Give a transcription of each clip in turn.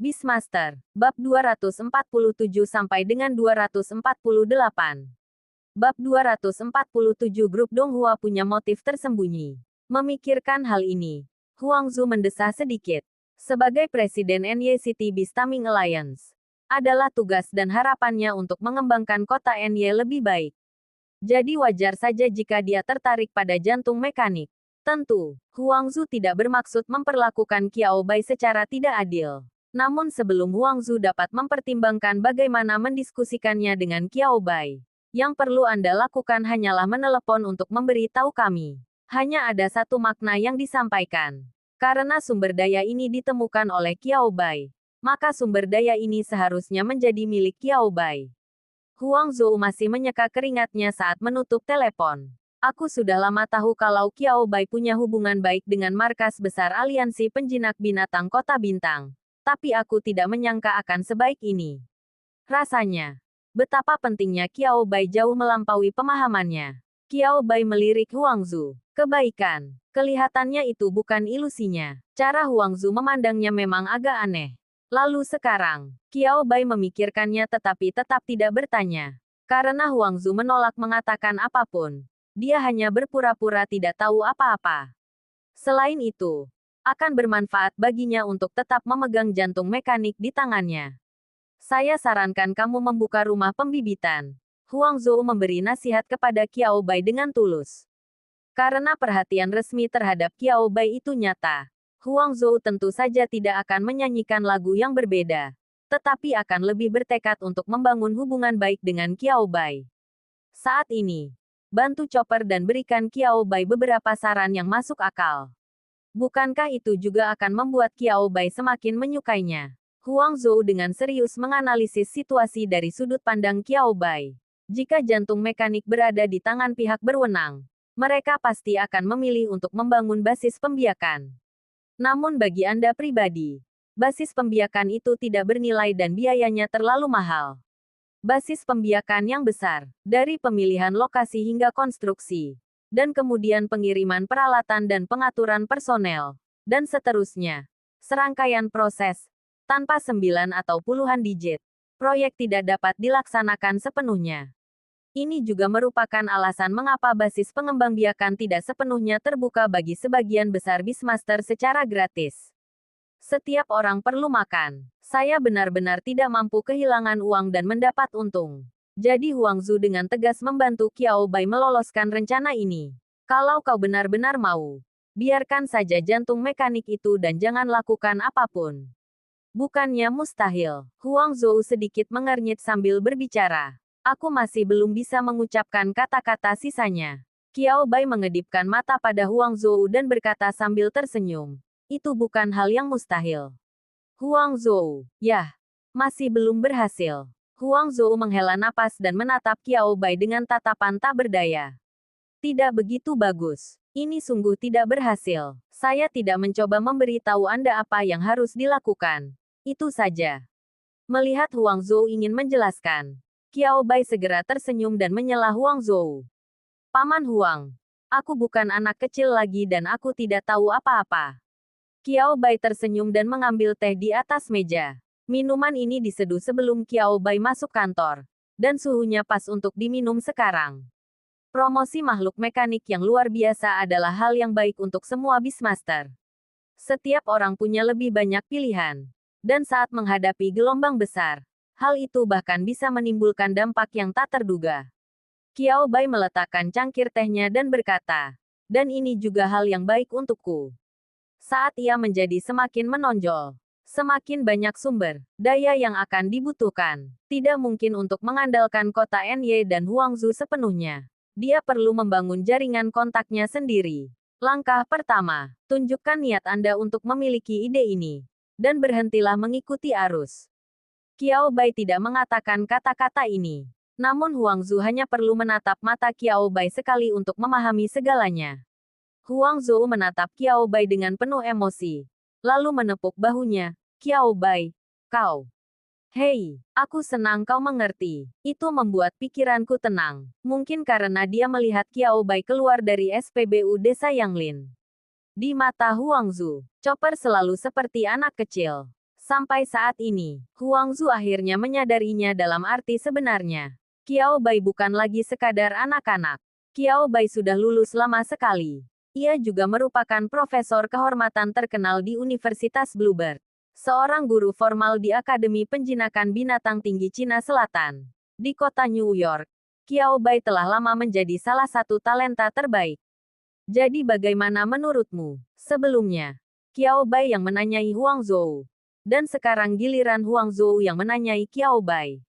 Beastmaster, bab 247 sampai dengan 248. Bab 247 Grup Donghua punya motif tersembunyi. Memikirkan hal ini, Huang Zu mendesah sedikit. Sebagai Presiden NYCT Beast Taming Alliance, adalah tugas dan harapannya untuk mengembangkan kota NY lebih baik. Jadi wajar saja jika dia tertarik pada jantung mekanik. Tentu, Huang Zu tidak bermaksud memperlakukan Qiao Bai secara tidak adil. Namun sebelum Huang Zu dapat mempertimbangkan bagaimana mendiskusikannya dengan Qiao Bai, yang perlu Anda lakukan hanyalah menelepon untuk memberi tahu kami. Hanya ada satu makna yang disampaikan. Karena sumber daya ini ditemukan oleh Qiao Bai, maka sumber daya ini seharusnya menjadi milik Qiao Bai. Huang Zu masih menyeka keringatnya saat menutup telepon. Aku sudah lama tahu kalau Qiao Bai punya hubungan baik dengan markas besar aliansi penjinak binatang Kota Bintang. Tapi aku tidak menyangka akan sebaik ini. Rasanya, betapa pentingnya Qiao Bai jauh melampaui pemahamannya. Qiao Bai melirik Huang Zu. Kebaikan. Kelihatannya itu bukan ilusinya. Cara Huang Zu memandangnya memang agak aneh. Lalu sekarang, Qiao Bai memikirkannya tetapi tetap tidak bertanya. Karena Huang Zu menolak mengatakan apapun. Dia hanya berpura-pura tidak tahu apa-apa. Selain itu, akan bermanfaat baginya untuk tetap memegang jantung mekanik di tangannya. Saya sarankan kamu membuka rumah pembibitan. Huang Zu memberi nasihat kepada Qiao Bai dengan tulus. Karena perhatian resmi terhadap Qiao Bai itu nyata, Huang Zu tentu saja tidak akan menyanyikan lagu yang berbeda, tetapi akan lebih bertekad untuk membangun hubungan baik dengan Qiao Bai. Saat ini, bantu Chopper dan berikan Qiao Bai beberapa saran yang masuk akal. Bukankah itu juga akan membuat Qiao Bai semakin menyukainya? Huang Zu dengan serius menganalisis situasi dari sudut pandang Qiao Bai. Jika jantung mekanik berada di tangan pihak berwenang, mereka pasti akan memilih untuk membangun basis pembiakan. Namun bagi Anda pribadi, basis pembiakan itu tidak bernilai dan biayanya terlalu mahal. Basis pembiakan yang besar, dari pemilihan lokasi hingga konstruksi, dan kemudian pengiriman peralatan dan pengaturan personel, dan seterusnya. Serangkaian proses, tanpa 9 atau puluhan digit, proyek tidak dapat dilaksanakan sepenuhnya. Ini juga merupakan alasan mengapa basis pengembangbiakan tidak sepenuhnya terbuka bagi sebagian besar Beastmaster secara gratis. Setiap orang perlu makan. Saya benar-benar tidak mampu kehilangan uang dan mendapat untung. Jadi Huang Zu dengan tegas membantu Qiao Bai meloloskan rencana ini. Kalau kau benar-benar mau, biarkan saja jantung mekanik itu dan jangan lakukan apapun. Bukannya mustahil. Huang Zu sedikit mengernyit sambil berbicara. Aku masih belum bisa mengucapkan kata-kata sisanya. Qiao Bai mengedipkan mata pada Huang Zu dan berkata sambil tersenyum. Itu bukan hal yang mustahil. Huang Zu, yah, masih belum berhasil. Huang Zu menghela napas dan menatap Qiao Bai dengan tatapan tak berdaya. Tidak begitu bagus. Ini sungguh tidak berhasil. Saya tidak mencoba memberi tahu Anda apa yang harus dilakukan. Itu saja. Melihat Huang Zu ingin menjelaskan, Qiao Bai segera tersenyum dan menyela Huang Zu. Paman Huang, aku bukan anak kecil lagi dan aku tidak tahu apa-apa. Qiao Bai tersenyum dan mengambil teh di atas meja. Minuman ini diseduh sebelum Qiao Bai masuk kantor, dan suhunya pas untuk diminum sekarang. Promosi makhluk mekanik yang luar biasa adalah hal yang baik untuk semua Beastmaster. Setiap orang punya lebih banyak pilihan. Dan saat menghadapi gelombang besar, hal itu bahkan bisa menimbulkan dampak yang tak terduga. Qiao Bai meletakkan cangkir tehnya dan berkata, dan ini juga hal yang baik untukku. Saat ia menjadi semakin menonjol, semakin banyak sumber daya yang akan dibutuhkan. Tidak mungkin untuk mengandalkan kota NY dan Huang Zu sepenuhnya. Dia perlu membangun jaringan kontaknya sendiri. Langkah pertama, tunjukkan niat Anda untuk memiliki ide ini. Dan berhentilah mengikuti arus. Qiao Bai tidak mengatakan kata-kata ini. Namun Huang Zu hanya perlu menatap mata Qiao Bai sekali untuk memahami segalanya. Huang Zu menatap Qiao Bai dengan penuh emosi. Lalu menepuk bahunya. Qiao Bai, kau. Hei, aku senang kau mengerti. Itu membuat pikiranku tenang. Mungkin karena dia melihat Qiao Bai keluar dari SPBU Desa Yanglin. Di mata Huang Zu, Chopper selalu seperti anak kecil. Sampai saat ini, Huang Zu akhirnya menyadarinya dalam arti sebenarnya. Qiao Bai bukan lagi sekadar anak-anak. Qiao Bai sudah lulus lama sekali. Ia juga merupakan profesor kehormatan terkenal di Universitas Bluebird. Seorang guru formal di Akademi Penjinakan Binatang Tinggi Cina Selatan. Di kota New York, Qiao Bai telah lama menjadi salah satu talenta terbaik. Jadi bagaimana menurutmu? Sebelumnya, Qiao Bai yang menanyai Huang Zhou. Dan sekarang giliran Huang Zhou yang menanyai Qiao Bai.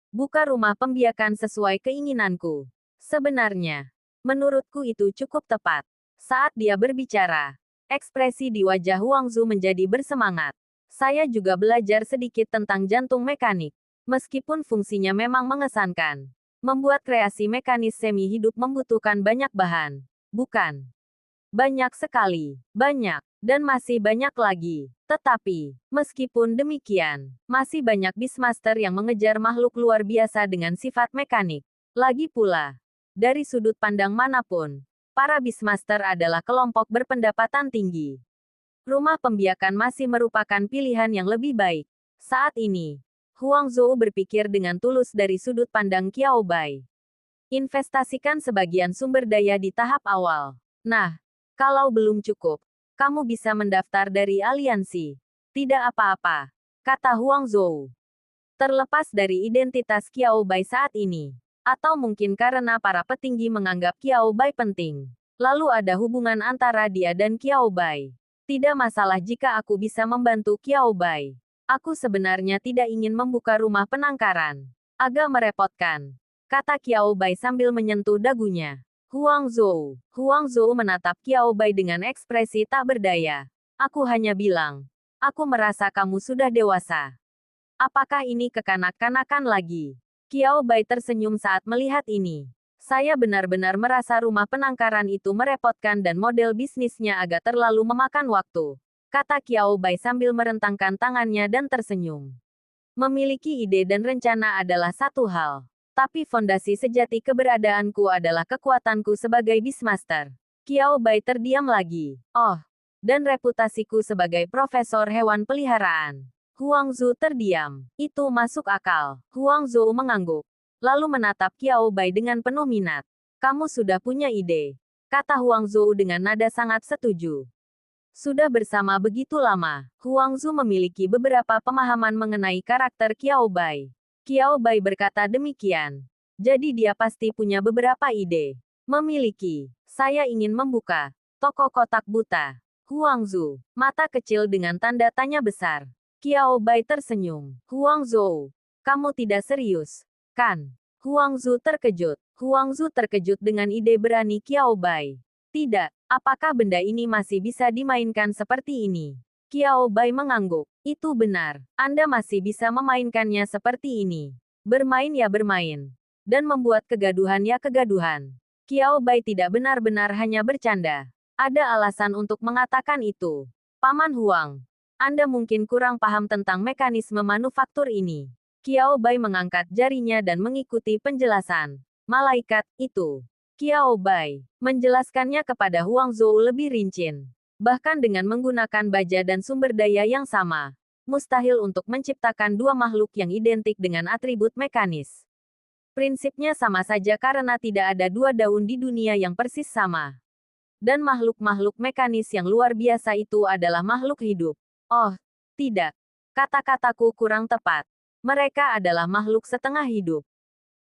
Buka rumah pembiakan sesuai keinginanku. Sebenarnya, menurutku itu cukup tepat. Saat dia berbicara, ekspresi di wajah Huang Zhou menjadi bersemangat. Saya juga belajar sedikit tentang jantung mekanik. Meskipun fungsinya memang mengesankan. Membuat kreasi mekanis semi-hidup membutuhkan banyak bahan. Bukan? Banyak sekali. Banyak. Dan masih banyak lagi. Tetapi, meskipun demikian, masih banyak Beastmaster yang mengejar makhluk luar biasa dengan sifat mekanik. Lagi pula, dari sudut pandang manapun, para Beastmaster adalah kelompok berpendapatan tinggi. Rumah pembiakan masih merupakan pilihan yang lebih baik. Saat ini, Huang Zhou berpikir dengan tulus dari sudut pandang Qiao Bai. Investasikan sebagian sumber daya di tahap awal. Nah, kalau belum cukup, kamu bisa mendaftar dari aliansi. Tidak apa-apa, kata Huang Zhou. Terlepas dari identitas Qiao Bai saat ini, atau mungkin karena para petinggi menganggap Qiao Bai penting, lalu ada hubungan antara dia dan Qiao Bai. Tidak masalah jika aku bisa membantu Qiao Bai. Aku sebenarnya tidak ingin membuka rumah penangkaran. Agak merepotkan, kata Qiao Bai sambil menyentuh dagunya. Huang Zhou menatap Qiao Bai dengan ekspresi tak berdaya. Aku hanya bilang, aku merasa kamu sudah dewasa. Apakah ini kekanak-kanakan lagi? Qiao Bai tersenyum saat melihat ini. Saya benar-benar merasa rumah penangkaran itu merepotkan dan model bisnisnya agak terlalu memakan waktu, kata Qiao Bai sambil merentangkan tangannya dan tersenyum. Memiliki ide dan rencana adalah satu hal. Tapi fondasi sejati keberadaanku adalah kekuatanku sebagai Beastmaster. Qiao Bai terdiam lagi. Oh, dan reputasiku sebagai profesor hewan peliharaan. Huang Zhou terdiam. Itu masuk akal. Huang Zhou mengangguk. Lalu menatap Qiao Bai dengan penuh minat. Kamu sudah punya ide, kata Huang Zhou dengan nada sangat setuju. Sudah bersama begitu lama, Huang Zhou memiliki beberapa pemahaman mengenai karakter Qiao Bai. Qiao Bai berkata demikian. Jadi dia pasti punya beberapa ide. Memiliki. Saya ingin membuka toko kotak buta. Huang Zhou. Mata kecil dengan tanda tanya besar. Qiao Bai tersenyum. Huang Zhou. Kamu tidak serius, kan? Huang Zhou terkejut. Huang Zhou terkejut dengan ide berani Qiao Bai. Tidak. Apakah benda ini masih bisa dimainkan seperti ini? Qiao Bai mengangguk. Itu benar. Anda masih bisa memainkannya seperti ini. Bermain ya bermain. Dan membuat kegaduhan ya kegaduhan. Qiao Bai tidak benar-benar hanya bercanda. Ada alasan untuk mengatakan itu. Paman Huang, Anda mungkin kurang paham tentang mekanisme manufaktur ini. Qiao Bai mengangkat jarinya dan mengikuti penjelasan. Malaikat, itu. Qiao Bai menjelaskannya kepada Huang Zhou lebih rinci. Bahkan dengan menggunakan baja dan sumber daya yang sama, mustahil untuk menciptakan dua makhluk yang identik dengan atribut mekanis. Prinsipnya sama saja karena tidak ada dua daun di dunia yang persis sama. Dan makhluk-makhluk mekanis yang luar biasa itu adalah makhluk hidup. Oh, tidak. Kata-kataku kurang tepat. Mereka adalah makhluk setengah hidup.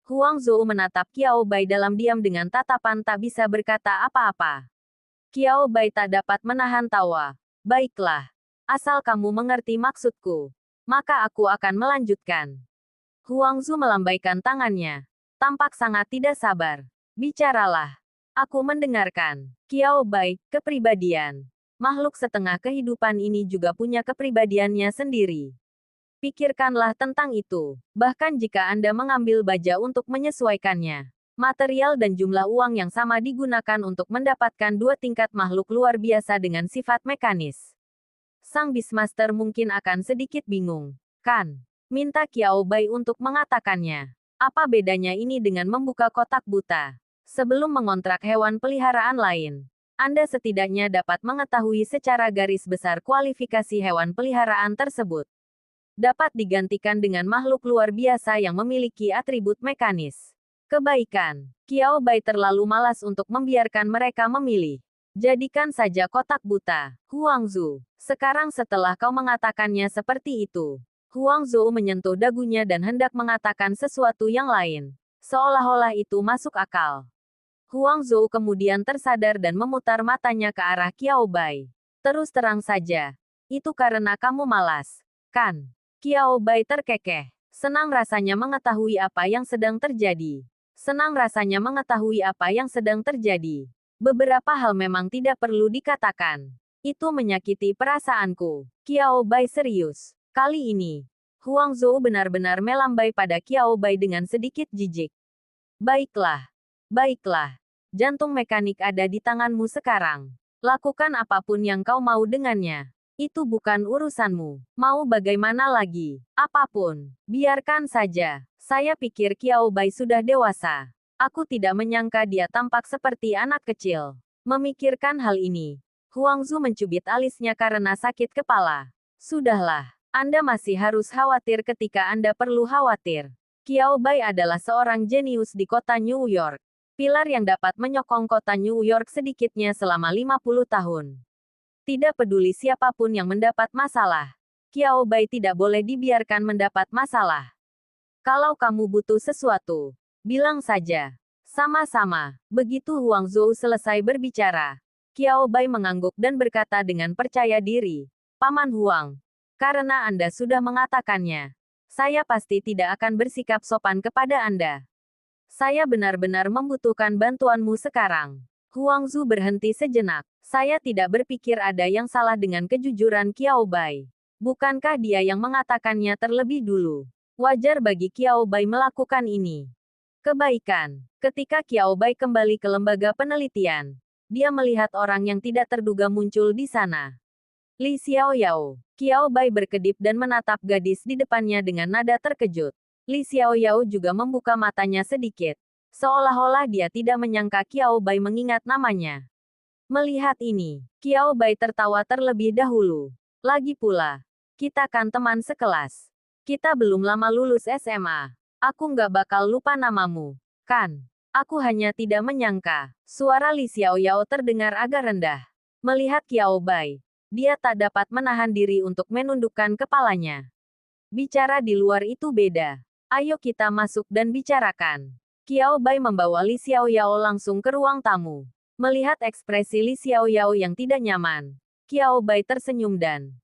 Huang Zhou menatap Qiao Bai dalam diam dengan tatapan tak bisa berkata apa-apa. Qiao Bai tak dapat menahan tawa. Baiklah. Asal kamu mengerti maksudku, maka aku akan melanjutkan. Huang Zhou melambaikan tangannya. Tampak sangat tidak sabar. Bicaralah. Aku mendengarkan. Qiao Bai, kepribadian. Makhluk setengah kehidupan ini juga punya kepribadiannya sendiri. Pikirkanlah tentang itu. Bahkan jika Anda mengambil baja untuk menyesuaikannya, material dan jumlah uang yang sama digunakan untuk mendapatkan dua tingkat makhluk luar biasa dengan sifat mekanis. Sang Beastmaster mungkin akan sedikit bingung, kan? Minta Qiao Bai untuk mengatakannya. Apa bedanya ini dengan membuka kotak buta? Sebelum mengontrak hewan peliharaan lain, Anda setidaknya dapat mengetahui secara garis besar kualifikasi hewan peliharaan tersebut. dapat digantikan dengan makhluk luar biasa yang memiliki atribut mekanis. Kebaikan. Qiao Bai terlalu malas untuk membiarkan mereka memilih. Jadikan saja kotak buta. Huang Zhu. Sekarang setelah kau mengatakannya seperti itu. Huang Zhu menyentuh dagunya dan hendak mengatakan sesuatu yang lain. Seolah-olah itu masuk akal. Huang Zhou kemudian tersadar dan memutar matanya ke arah Qiao Bai. Terus terang saja. Itu karena kamu malas, kan? Qiao Bai terkekeh. Senang rasanya mengetahui apa yang sedang terjadi. Senang rasanya mengetahui apa yang sedang terjadi. Beberapa hal memang tidak perlu dikatakan. Itu menyakiti perasaanku. Qiao Bai serius. Kali ini, Huang Zhou benar-benar melambai pada Qiao Bai dengan sedikit jijik. Baiklah. Baiklah, jantung mekanik ada di tanganmu sekarang. Lakukan apapun yang kau mau dengannya. Itu bukan urusanmu. Mau bagaimana lagi? Apapun. Biarkan saja. Saya pikir Qiao Bai sudah dewasa. Aku tidak menyangka dia tampak seperti anak kecil. Memikirkan hal ini, Huang Zhu mencubit alisnya karena sakit kepala. Sudahlah, Anda masih harus khawatir ketika Anda perlu khawatir. Qiao Bai adalah seorang jenius di kota New York. Pilar yang dapat menyokong kota New York sedikitnya selama 50 tahun. Tidak peduli siapapun yang mendapat masalah. Qiao Bai tidak boleh dibiarkan mendapat masalah. Kalau kamu butuh sesuatu, bilang saja. Sama-sama. Begitu Huang Zhou selesai berbicara, Qiao Bai mengangguk dan berkata dengan percaya diri, Paman Huang, karena Anda sudah mengatakannya, saya pasti tidak akan bersikap sopan kepada Anda. Saya benar-benar membutuhkan bantuanmu sekarang. Huang Zhu berhenti sejenak. Saya tidak berpikir ada yang salah dengan kejujuran Qiao Bai. Bukankah dia yang mengatakannya terlebih dulu? Wajar bagi Qiao Bai melakukan ini. Kebaikan. Ketika Qiao Bai kembali ke lembaga penelitian, dia melihat orang yang tidak terduga muncul di sana. Li Xiaoyao. Qiao Bai berkedip dan menatap gadis di depannya dengan nada terkejut. Li Xiaoyao juga membuka matanya sedikit. Seolah-olah dia tidak menyangka Qiao Bai mengingat namanya. Melihat ini, Qiao Bai tertawa terlebih dahulu. Lagi pula, kita kan teman sekelas. Kita belum lama lulus SMA. Aku nggak bakal lupa namamu, kan? Aku hanya tidak menyangka. Suara Li Xiaoyao terdengar agak rendah. Melihat Qiao Bai, dia tak dapat menahan diri untuk menundukkan kepalanya. Bicara di luar itu beda. Ayo kita masuk dan bicarakan. Qiao Bai membawa Li Xiaoyao langsung ke ruang tamu. Melihat ekspresi Li Xiaoyao yang tidak nyaman, Qiao Bai tersenyum dan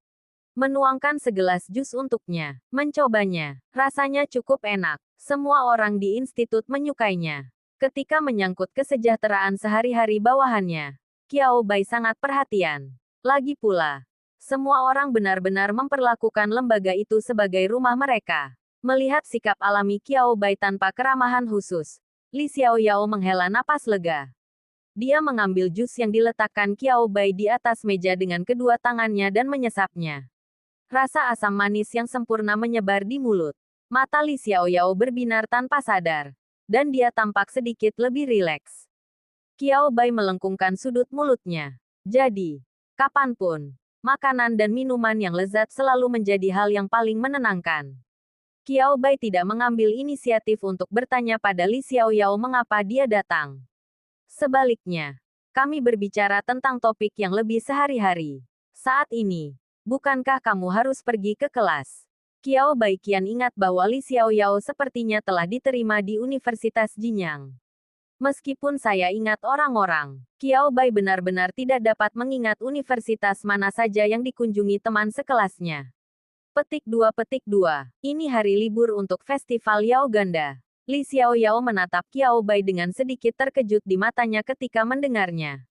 menuangkan segelas jus untuknya. Mencobanya, rasanya cukup enak. Semua orang di institut menyukainya. Ketika menyangkut kesejahteraan sehari-hari bawahannya, Qiao Bai sangat perhatian. Lagi pula, semua orang benar-benar memperlakukan lembaga itu sebagai rumah mereka. Melihat sikap alami Qiao Bai tanpa keramahan khusus, Li Xiaoyao menghela napas lega. Dia mengambil jus yang diletakkan Qiao Bai di atas meja dengan kedua tangannya dan menyesapnya. Rasa asam manis yang sempurna menyebar di mulut. Mata Li Xiaoyao berbinar tanpa sadar, dan dia tampak sedikit lebih rileks. Qiao Bai melengkungkan sudut mulutnya. Jadi, kapanpun, makanan dan minuman yang lezat selalu menjadi hal yang paling menenangkan. Qiao Bai tidak mengambil inisiatif untuk bertanya pada Li Xiaoyao mengapa dia datang. Sebaliknya, kami berbicara tentang topik yang lebih sehari-hari. Saat ini, bukankah kamu harus pergi ke kelas? Qiao Bai kian ingat bahwa Li Xiaoyao sepertinya telah diterima di Universitas Jinyang. Meskipun saya ingat orang-orang, Qiao Bai benar-benar tidak dapat mengingat universitas mana saja yang dikunjungi teman sekelasnya. Petik 2. Ini hari libur untuk festival Yao Ganda. Li Xiaoyao menatap Qiao Bai dengan sedikit terkejut di matanya ketika mendengarnya.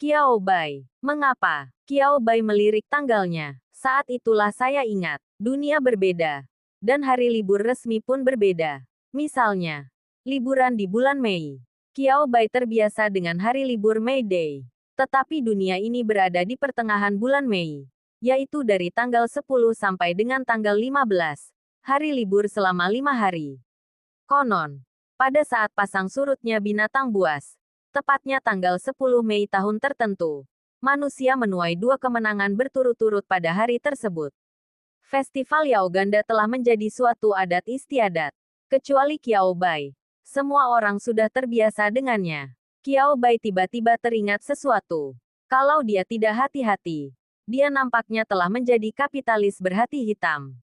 Qiao Bai, mengapa? Qiao Bai melirik tanggalnya. Saat itulah saya ingat, dunia berbeda. Dan hari libur resmi pun berbeda. Misalnya, liburan di bulan Mei. Qiao Bai terbiasa dengan hari libur May Day. Tetapi dunia ini berada di pertengahan bulan Mei, yaitu dari tanggal 10 sampai dengan tanggal 15, hari libur selama 5 hari. Konon, pada saat pasang surutnya binatang buas, tepatnya tanggal 10 Mei tahun tertentu, manusia menuai 2 kemenangan berturut-turut pada hari tersebut. Festival Yao Ganda telah menjadi suatu adat istiadat. Kecuali Qiao Bai. Semua orang sudah terbiasa dengannya. Qiao Bai tiba-tiba teringat sesuatu. Kalau dia tidak hati-hati, dia nampaknya telah menjadi kapitalis berhati hitam.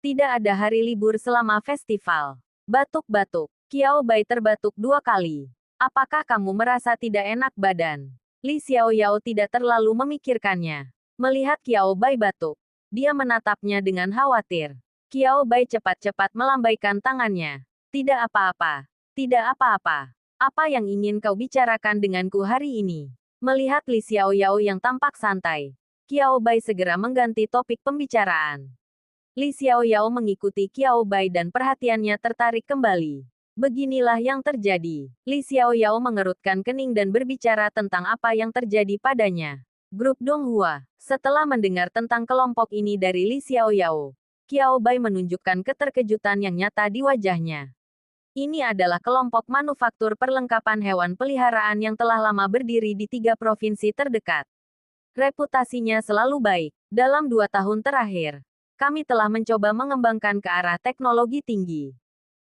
Tidak ada hari libur selama festival. Batuk-batuk. Qiao Bai terbatuk 2 kali. Apakah kamu merasa tidak enak badan? Li Xiaoyao tidak terlalu memikirkannya. Melihat Qiao Bai batuk, dia menatapnya dengan khawatir. Qiao Bai cepat-cepat melambaikan tangannya. Tidak apa-apa. Tidak apa-apa. Apa yang ingin kau bicarakan denganku hari ini? Melihat Li Xiaoyao yang tampak santai, Qiao Bai segera mengganti topik pembicaraan. Li Xiaoyao mengikuti Qiao Bai dan perhatiannya tertarik kembali. Beginilah yang terjadi. Li Xiaoyao mengerutkan kening dan berbicara tentang apa yang terjadi padanya. Grup Donghua. Setelah mendengar tentang kelompok ini dari Li Xiaoyao, Qiao Bai menunjukkan keterkejutan yang nyata di wajahnya. Ini adalah kelompok manufaktur perlengkapan hewan peliharaan yang telah lama berdiri di 3 provinsi terdekat. Reputasinya selalu baik. Dalam 2 tahun terakhir, kami telah mencoba mengembangkan ke arah teknologi tinggi.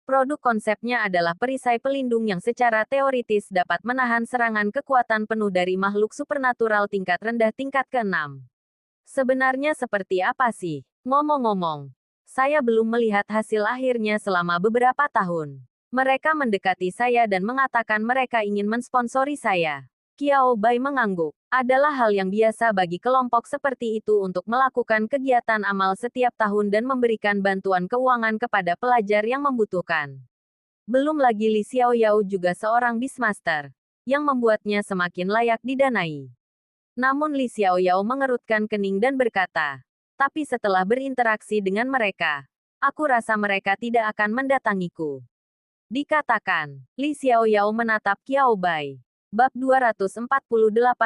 Produk konsepnya adalah perisai pelindung yang secara teoritis dapat menahan serangan kekuatan penuh dari makhluk supernatural tingkat rendah tingkat ke-6. Sebenarnya seperti apa sih? Ngomong-ngomong, saya belum melihat hasil akhirnya selama beberapa tahun. Mereka mendekati saya dan mengatakan mereka ingin mensponsori saya. Qiao Bai mengangguk. Adalah hal yang biasa bagi kelompok seperti itu untuk melakukan kegiatan amal setiap tahun dan memberikan bantuan keuangan kepada pelajar yang membutuhkan. Belum lagi Li Xiaoyao juga seorang Beastmaster, yang membuatnya semakin layak didanai. Namun Li Xiaoyao mengerutkan kening dan berkata, tapi setelah berinteraksi dengan mereka, aku rasa mereka tidak akan mendatangiku. Dikatakan, Li Xiaoyao menatap Qiao Bai. Bab 248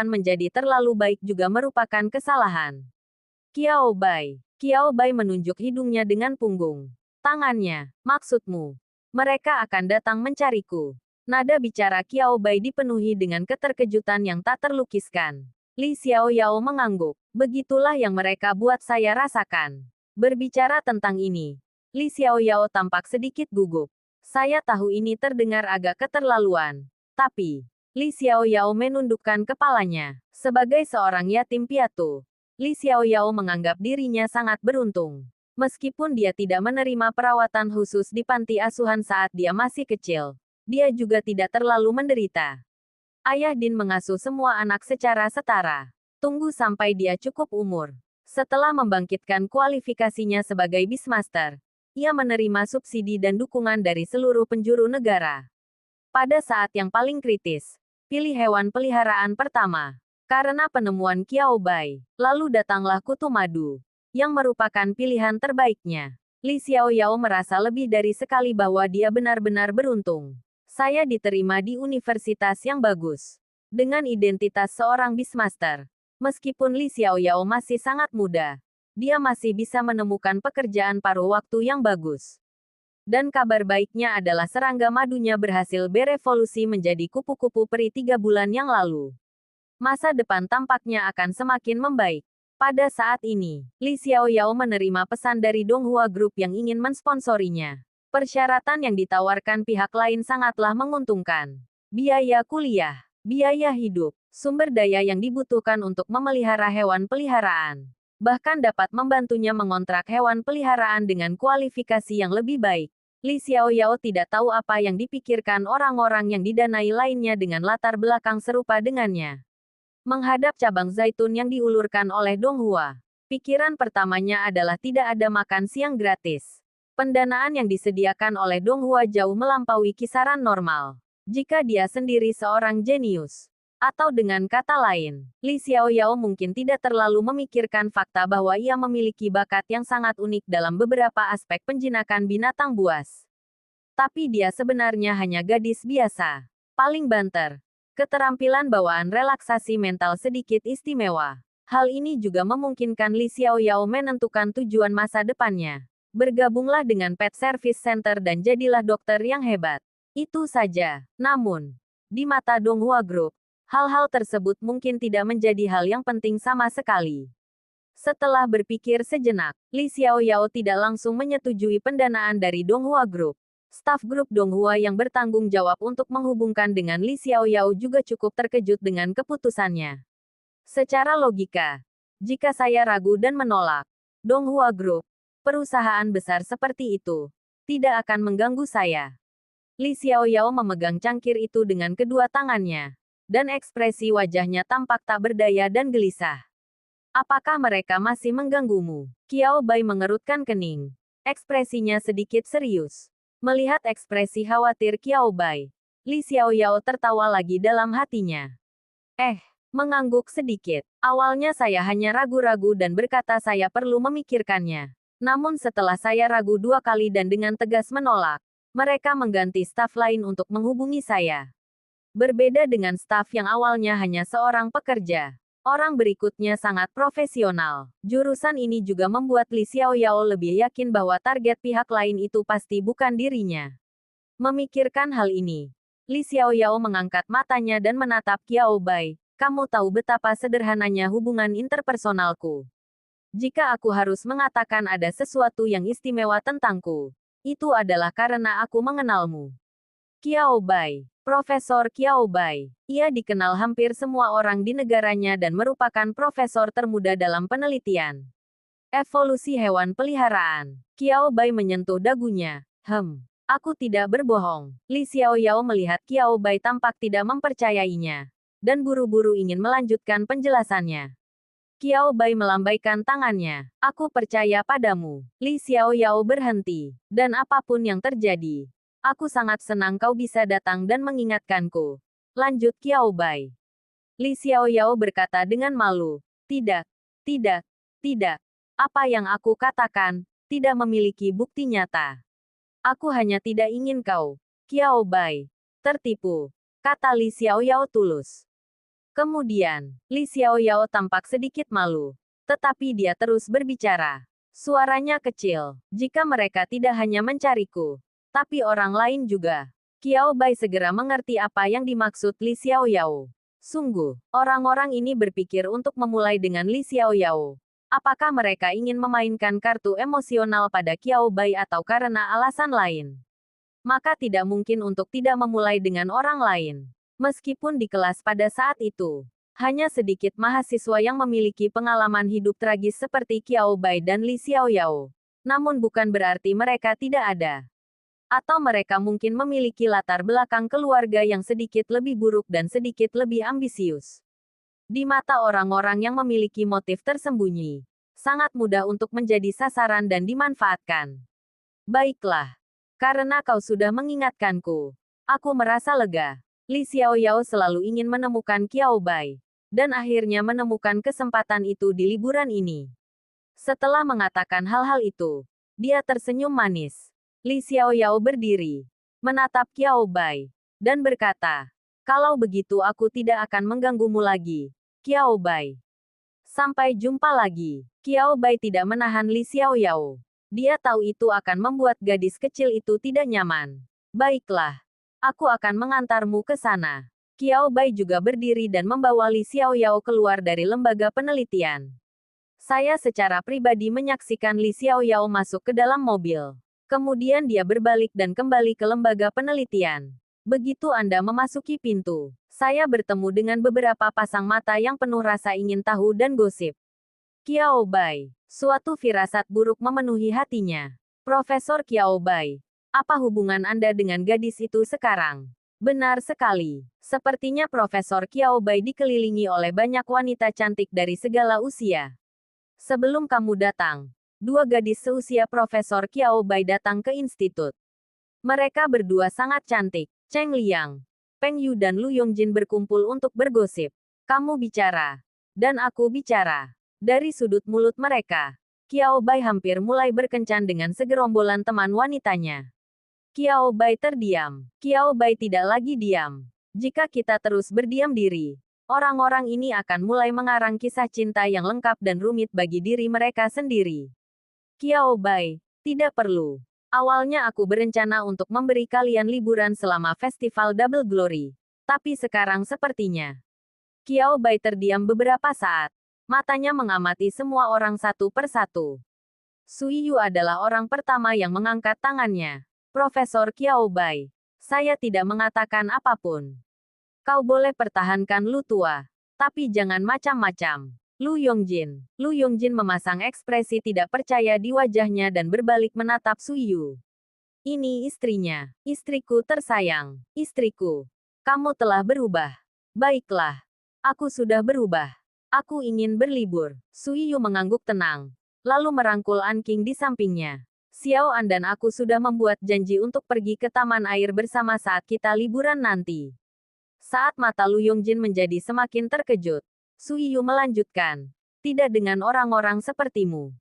menjadi terlalu baik juga merupakan kesalahan. Qiao Bai. Qiao Bai menunjuk hidungnya dengan punggung. Tangannya, maksudmu. Mereka akan datang mencariku. Nada bicara Qiao Bai dipenuhi dengan keterkejutan yang tak terlukiskan. Li Xiaoyao mengangguk. Begitulah yang mereka buat saya rasakan. Berbicara tentang ini, Li Xiaoyao tampak sedikit gugup. Saya tahu ini terdengar agak keterlaluan. Tapi, Li Xiaoyao menundukkan kepalanya. Sebagai seorang yatim piatu, Li Xiaoyao menganggap dirinya sangat beruntung. Meskipun dia tidak menerima perawatan khusus di panti asuhan saat dia masih kecil, dia juga tidak terlalu menderita. Ayah Din mengasuh semua anak secara setara. Tunggu sampai dia cukup umur. Setelah membangkitkan kualifikasinya sebagai Beastmaster, ia menerima subsidi dan dukungan dari seluruh penjuru negara. Pada saat yang paling kritis, pilih hewan peliharaan pertama. Karena penemuan Qiao Bai, lalu datanglah kutu madu, yang merupakan pilihan terbaiknya. Li Xiaoyao merasa lebih dari sekali bahwa dia benar-benar beruntung. Saya diterima di universitas yang bagus. Dengan identitas seorang Beastmaster, meskipun Li Xiaoyao masih sangat muda, dia masih bisa menemukan pekerjaan paruh waktu yang bagus. Dan kabar baiknya adalah serangga madunya berhasil berevolusi menjadi kupu-kupu peri 3 bulan yang lalu. Masa depan tampaknya akan semakin membaik. Pada saat ini, Li Xiaoyao menerima pesan dari Donghua Group yang ingin mensponsorinya. Persyaratan yang ditawarkan pihak lain sangatlah menguntungkan. Biaya kuliah, biaya hidup, sumber daya yang dibutuhkan untuk memelihara hewan peliharaan. Bahkan dapat membantunya mengontrak hewan peliharaan dengan kualifikasi yang lebih baik. Li Xiaoyao tidak tahu apa yang dipikirkan orang-orang yang didanai lainnya dengan latar belakang serupa dengannya. Menghadap cabang zaitun yang diulurkan oleh Donghua, pikiran pertamanya adalah tidak ada makan siang gratis. Pendanaan yang disediakan oleh Donghua jauh melampaui kisaran normal. Jika dia sendiri seorang jenius. Atau dengan kata lain, Li Xiaoyao mungkin tidak terlalu memikirkan fakta bahwa ia memiliki bakat yang sangat unik dalam beberapa aspek penjinakan binatang buas. Tapi dia sebenarnya hanya gadis biasa. Paling banter. Keterampilan bawaan relaksasi mental sedikit istimewa. Hal ini juga memungkinkan Li Xiaoyao menentukan tujuan masa depannya. Bergabunglah dengan Pet Service Center dan jadilah dokter yang hebat. Itu saja. Namun, di mata Donghua Group, hal-hal tersebut mungkin tidak menjadi hal yang penting sama sekali. Setelah berpikir sejenak, Li Xiaoyao tidak langsung menyetujui pendanaan dari Donghua Group. Staf grup Donghua yang bertanggung jawab untuk menghubungkan dengan Li Xiaoyao juga cukup terkejut dengan keputusannya. Secara logika, jika saya ragu dan menolak, Donghua Group, perusahaan besar seperti itu, tidak akan mengganggu saya. Li Xiaoyao memegang cangkir itu dengan kedua tangannya, dan ekspresi wajahnya tampak tak berdaya dan gelisah. Apakah mereka masih mengganggumu? Qiao Bai mengerutkan kening. Ekspresinya sedikit serius. Melihat ekspresi khawatir Qiao Bai, Li Xiaoyao tertawa lagi dalam hatinya. Mengangguk sedikit. Awalnya saya hanya ragu-ragu dan berkata saya perlu memikirkannya. Namun setelah saya ragu 2 kali dan dengan tegas menolak, mereka mengganti staf lain untuk menghubungi saya. Berbeda dengan staf yang awalnya hanya seorang pekerja. Orang berikutnya sangat profesional. Jurusan ini juga membuat Li Xiaoyao lebih yakin bahwa target pihak lain itu pasti bukan dirinya. Memikirkan hal ini, Li Xiaoyao mengangkat matanya dan menatap Qiao Bai. Kamu tahu betapa sederhananya hubungan interpersonalku. Jika aku harus mengatakan ada sesuatu yang istimewa tentangku, itu adalah karena aku mengenalmu. Qiao Bai. Profesor Qiao Bai. Ia dikenal hampir semua orang di negaranya dan merupakan profesor termuda dalam penelitian evolusi hewan peliharaan. Qiao Bai menyentuh dagunya. Aku tidak berbohong. Li Xiaoyao melihat Qiao Bai tampak tidak mempercayainya, dan buru-buru ingin melanjutkan penjelasannya. Qiao Bai melambaikan tangannya. Aku percaya padamu. Li Xiaoyao berhenti. Dan apapun yang terjadi, aku sangat senang kau bisa datang dan mengingatkanku. Lanjut Qiao Bai. Li Xiaoyao berkata dengan malu. Tidak. Apa yang aku katakan, tidak memiliki bukti nyata. Aku hanya tidak ingin kau, Qiao Bai, tertipu, kata Li Xiaoyao tulus. Kemudian, Li Xiaoyao tampak sedikit malu. Tetapi dia terus berbicara. Suaranya kecil. Jika mereka tidak hanya mencariku, tapi orang lain juga. Qiao Bai segera mengerti apa yang dimaksud Li Xiaoyao. Sungguh, orang-orang ini berpikir untuk memulai dengan Li Xiaoyao. Apakah mereka ingin memainkan kartu emosional pada Qiao Bai atau karena alasan lain? Maka tidak mungkin untuk tidak memulai dengan orang lain. Meskipun di kelas pada saat itu, hanya sedikit mahasiswa yang memiliki pengalaman hidup tragis seperti Qiao Bai dan Li Xiaoyao. Namun bukan berarti mereka tidak ada. Atau mereka mungkin memiliki latar belakang keluarga yang sedikit lebih buruk dan sedikit lebih ambisius. Di mata orang-orang yang memiliki motif tersembunyi, sangat mudah untuk menjadi sasaran dan dimanfaatkan. Baiklah. Karena kau sudah mengingatkanku, aku merasa lega. Li Xiaoyao selalu ingin menemukan Qiao Bai, dan akhirnya menemukan kesempatan itu di liburan ini. Setelah mengatakan hal-hal itu, dia tersenyum manis. Li Xiaoyao berdiri, menatap Qiao Bai, dan berkata, kalau begitu aku tidak akan mengganggumu lagi, Qiao Bai. Sampai jumpa lagi. Qiao Bai tidak menahan Li Xiaoyao. Dia tahu itu akan membuat gadis kecil itu tidak nyaman. Baiklah, aku akan mengantarmu ke sana. Qiao Bai juga berdiri dan membawa Li Xiaoyao keluar dari lembaga penelitian. Saya secara pribadi menyaksikan Li Xiaoyao masuk ke dalam mobil. Kemudian dia berbalik dan kembali ke lembaga penelitian. Begitu Anda memasuki pintu, saya bertemu dengan beberapa pasang mata yang penuh rasa ingin tahu dan gosip. Qiao Bai, suatu firasat buruk memenuhi hatinya. Profesor Qiao Bai, apa hubungan Anda dengan gadis itu sekarang? Benar sekali. Sepertinya Profesor Qiao Bai dikelilingi oleh banyak wanita cantik dari segala usia. Sebelum kamu datang, 2 gadis seusia Profesor Qiao Bai datang ke institut. Mereka berdua sangat cantik. Cheng Liang, Peng Yu dan Lu Yongjin berkumpul untuk bergosip. Kamu bicara. Dan aku bicara. Dari sudut mulut mereka, Qiao Bai hampir mulai berkencan dengan segerombolan teman wanitanya. Qiao Bai terdiam. Qiao Bai tidak lagi diam. Jika kita terus berdiam diri, orang-orang ini akan mulai mengarang kisah cinta yang lengkap dan rumit bagi diri mereka sendiri. Qiao Bai, tidak perlu. Awalnya aku berencana untuk memberi kalian liburan selama festival Double Glory. Tapi sekarang sepertinya. Qiao Bai terdiam beberapa saat. Matanya mengamati semua orang satu persatu. Suiyu adalah orang pertama yang mengangkat tangannya. Profesor Qiao Bai. Saya tidak mengatakan apapun. Kau boleh pertahankan Lu tua. Tapi jangan macam-macam. Lu Yongjin. Lu Yongjin memasang ekspresi tidak percaya di wajahnya dan berbalik menatap Suiyu. Ini istrinya. Istriku tersayang. Istriku. Kamu telah berubah. Baiklah. Aku sudah berubah. Aku ingin berlibur. Suiyu mengangguk tenang. Lalu merangkul An Qing di sampingnya. Xiao An dan aku sudah membuat janji untuk pergi ke taman air bersama saat kita liburan nanti. Saat mata Lu Yongjin menjadi semakin terkejut, Suiyu melanjutkan. Tidak dengan orang-orang sepertimu.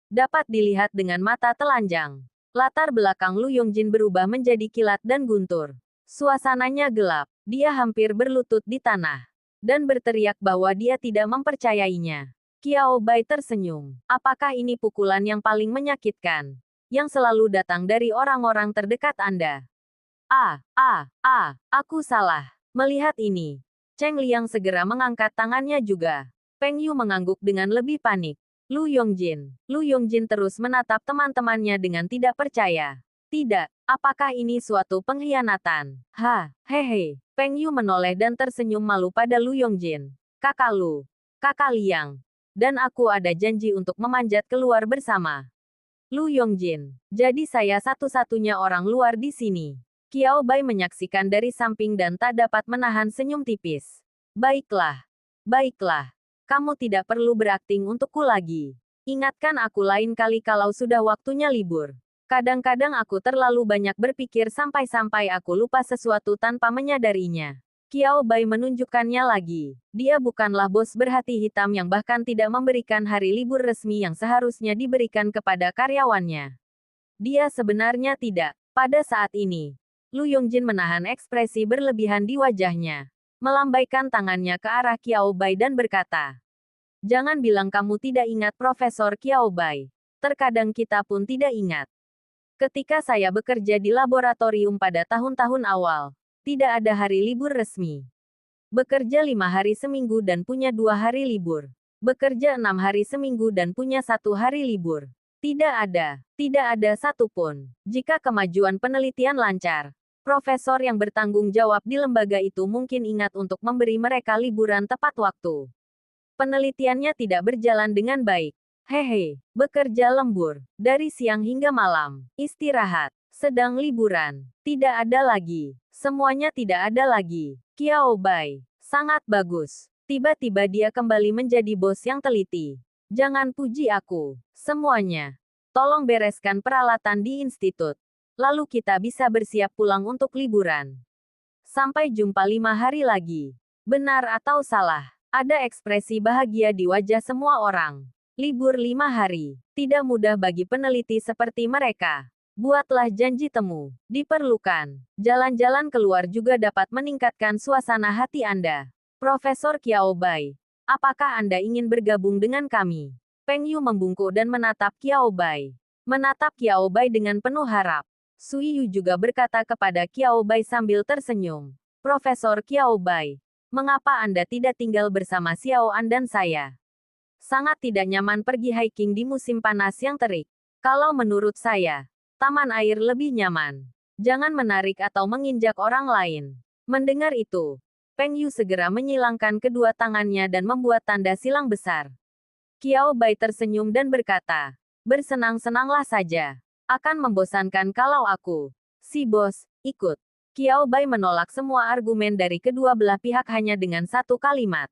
Dapat dilihat dengan mata telanjang. Latar belakang Lu Yongjin berubah menjadi kilat dan guntur. Suasananya gelap. Dia hampir berlutut di tanah. Dan berteriak bahwa dia tidak mempercayainya. Qiao Bai tersenyum. Apakah ini pukulan yang paling menyakitkan? Yang selalu datang dari orang-orang terdekat Anda. Aku salah. Melihat ini, Cheng Liang segera mengangkat tangannya juga. Peng Yu mengangguk dengan lebih panik. Lu Yongjin terus menatap teman-temannya dengan tidak percaya. Tidak, apakah ini suatu pengkhianatan? Hehe. Peng Yu menoleh dan tersenyum malu pada Lu Yongjin. Kakak Lu, Kakak Liang, dan aku ada janji untuk memanjat keluar bersama. Lu Yongjin, jadi saya satu-satunya orang luar di sini. Qiao Bai menyaksikan dari samping dan tak dapat menahan senyum tipis. Baiklah. Kamu tidak perlu berakting untukku lagi. Ingatkan aku lain kali kalau sudah waktunya libur. Kadang-kadang aku terlalu banyak berpikir sampai-sampai aku lupa sesuatu tanpa menyadarinya. Qiao Bai menunjukkannya lagi. Dia bukanlah bos berhati hitam yang bahkan tidak memberikan hari libur resmi yang seharusnya diberikan kepada karyawannya. Dia sebenarnya tidak. Pada saat ini, Lu Yongjin menahan ekspresi berlebihan di wajahnya. Melambaikan tangannya ke arah Qiao Bai dan berkata, "Jangan bilang kamu tidak ingat Profesor Qiao Bai. Terkadang kita pun tidak ingat. Ketika saya bekerja di laboratorium pada tahun-tahun awal, tidak ada hari libur resmi. Bekerja 5 hari seminggu dan punya 2 hari libur. Bekerja 6 hari seminggu dan punya 1 hari libur. Tidak ada satupun. Jika kemajuan penelitian lancar, profesor yang bertanggung jawab di lembaga itu mungkin ingat untuk memberi mereka liburan tepat waktu. Penelitiannya tidak berjalan dengan baik. Hehe, bekerja lembur, dari siang hingga malam, istirahat, sedang liburan, tidak ada lagi. Semuanya tidak ada lagi. Qiao Bai, sangat bagus. Tiba-tiba dia kembali menjadi bos yang teliti. Jangan puji aku. Semuanya. Tolong bereskan peralatan di institut. Lalu kita bisa bersiap pulang untuk liburan. Sampai jumpa 5 hari lagi. Benar atau salah? Ada ekspresi bahagia di wajah semua orang. Libur 5 hari. Tidak mudah bagi peneliti seperti mereka. Buatlah janji temu. Diperlukan. Jalan-jalan keluar juga dapat meningkatkan suasana hati Anda. Profesor Qiao Bai, apakah Anda ingin bergabung dengan kami? Peng Yu membungkuk dan menatap Qiao Bai. Menatap Qiao Bai dengan penuh harap. Suiyu juga berkata kepada Qiao Bai sambil tersenyum. Profesor Qiao Bai, mengapa Anda tidak tinggal bersama Xiao An dan saya? Sangat tidak nyaman pergi hiking di musim panas yang terik. Kalau menurut saya, taman air lebih nyaman. Jangan menarik atau menginjak orang lain. Mendengar itu, Peng Yu segera menyilangkan kedua tangannya dan membuat tanda silang besar. Qiao Bai tersenyum dan berkata, bersenang-senanglah saja. Akan membosankan kalau aku, si bos, ikut. Qiao Bai menolak semua argumen dari kedua belah pihak hanya dengan satu kalimat.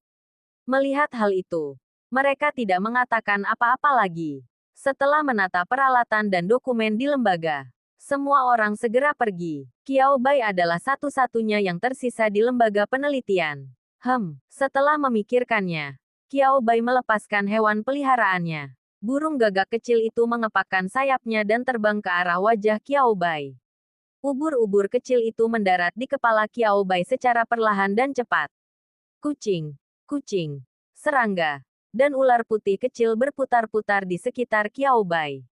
Melihat hal itu, mereka tidak mengatakan apa-apa lagi. Setelah menata peralatan dan dokumen di lembaga, semua orang segera pergi. Qiao Bai adalah satu-satunya yang tersisa di lembaga penelitian. Setelah memikirkannya, Qiao Bai melepaskan hewan peliharaannya. Burung gagak kecil itu mengepakkan sayapnya dan terbang ke arah wajah Qiao Bai. Ubur-ubur kecil itu mendarat di kepala Qiao Bai secara perlahan dan cepat. Kucing, serangga, dan ular putih kecil berputar-putar di sekitar Qiao Bai.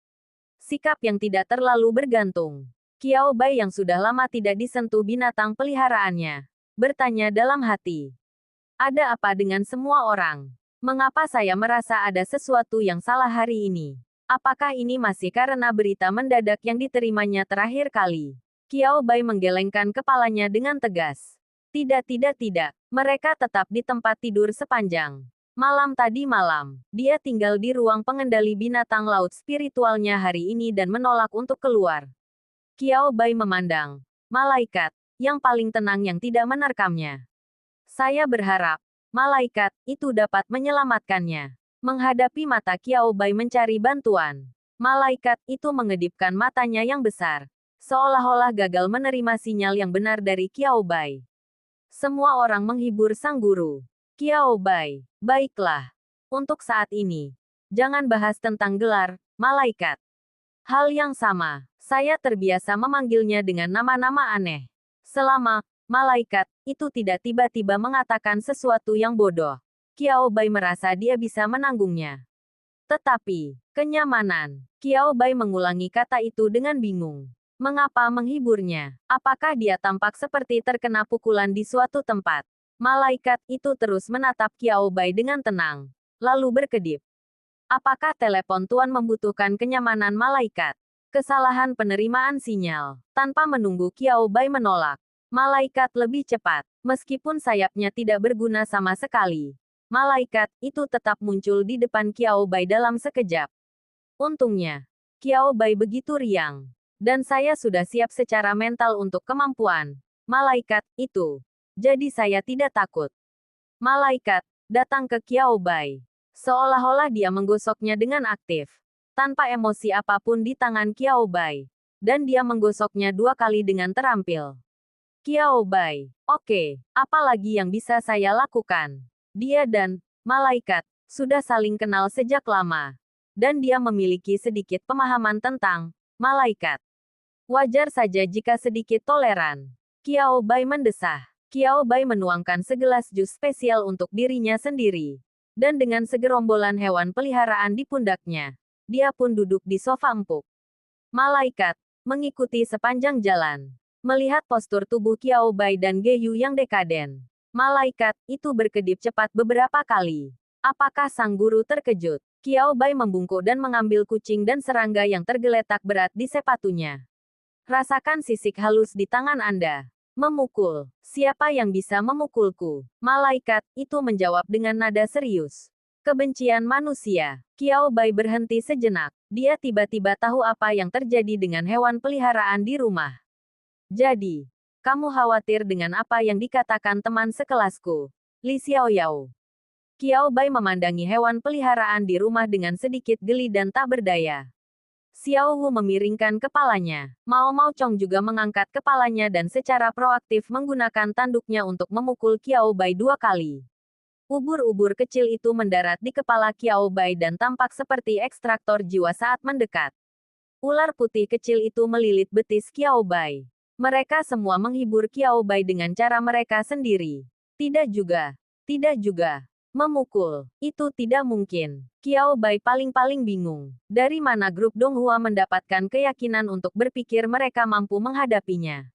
Sikap yang tidak terlalu bergantung. Qiao Bai yang sudah lama tidak disentuh binatang peliharaannya, bertanya dalam hati. Ada apa dengan semua orang? Mengapa saya merasa ada sesuatu yang salah hari ini? Apakah ini masih karena berita mendadak yang diterimanya terakhir kali? Qiao Bai menggelengkan kepalanya dengan tegas. Tidak, tidak, tidak. Mereka tetap di tempat tidur sepanjang malam tadi malam. Dia tinggal di ruang pengendali binatang laut spiritualnya hari ini dan menolak untuk keluar. Qiao Bai memandang malaikat yang paling tenang yang tidak menerkamnya. Saya berharap malaikat itu dapat menyelamatkannya. Menghadapi mata Qiao Bai mencari bantuan. Malaikat itu mengedipkan matanya yang besar, seolah-olah gagal menerima sinyal yang benar dari Qiao Bai. Semua orang menghibur sang guru. Qiao Bai, baiklah. Untuk saat ini, jangan bahas tentang gelar malaikat. Hal yang sama, saya terbiasa memanggilnya dengan nama-nama aneh. Selama malaikat itu tidak tiba-tiba mengatakan sesuatu yang bodoh, Qiao Bai merasa dia bisa menanggungnya. Tetapi, kenyamanan. Qiao Bai mengulangi kata itu dengan bingung. Mengapa menghiburnya? Apakah dia tampak seperti terkena pukulan di suatu tempat? Malaikat itu terus menatap Qiao Bai dengan tenang, lalu berkedip. Apakah telepon Tuan membutuhkan kenyamanan malaikat? Kesalahan penerimaan sinyal. Tanpa menunggu Qiao Bai menolak. Malaikat lebih cepat. Meskipun sayapnya tidak berguna sama sekali, malaikat itu tetap muncul di depan Qiao Bai dalam sekejap. Untungnya, Qiao Bai begitu riang. Dan saya sudah siap secara mental untuk kemampuan malaikat itu. Jadi saya tidak takut. Malaikat datang ke Qiao Bai. Seolah-olah dia menggosoknya dengan aktif. Tanpa emosi apapun di tangan Qiao Bai. Dan dia menggosoknya 2 kali dengan terampil. Qiao Bai, oke, apa lagi yang bisa saya lakukan? Dia dan malaikat sudah saling kenal sejak lama. Dan dia memiliki sedikit pemahaman tentang malaikat. Wajar saja jika sedikit toleran. Qiao Bai mendesah. Qiao Bai menuangkan segelas jus spesial untuk dirinya sendiri. Dan dengan segerombolan hewan peliharaan di pundaknya, dia pun duduk di sofa empuk. Malaikat mengikuti sepanjang jalan. Melihat postur tubuh Qiao Bai dan Geyu yang dekaden, malaikat itu berkedip cepat beberapa kali. Apakah sang guru terkejut? Qiao Bai membungkuk dan mengambil kucing dan serangga yang tergeletak berat di sepatunya. Rasakan sisik halus di tangan Anda. Memukul. Siapa yang bisa memukulku? Malaikat itu menjawab dengan nada serius. Kebencian manusia. Qiao Bai berhenti sejenak. Dia tiba-tiba tahu apa yang terjadi dengan hewan peliharaan di rumah. Jadi, kamu khawatir dengan apa yang dikatakan teman sekelasku, Li Xiaoyao. Qiao Bai memandangi hewan peliharaan di rumah dengan sedikit geli dan tak berdaya. Xiao Wu memiringkan kepalanya. Mao Mao Chong juga mengangkat kepalanya dan secara proaktif menggunakan tanduknya untuk memukul Qiao Bai 2 kali. Ubur-ubur kecil itu mendarat di kepala Qiao Bai dan tampak seperti ekstraktor jiwa saat mendekat. Ular putih kecil itu melilit betis Qiao Bai. Mereka semua menghibur Qiao Bai dengan cara mereka sendiri. Tidak juga. Tidak juga. Memukul. Itu tidak mungkin. Qiao Bai paling-paling bingung. Dari mana grup Donghua mendapatkan keyakinan untuk berpikir mereka mampu menghadapinya?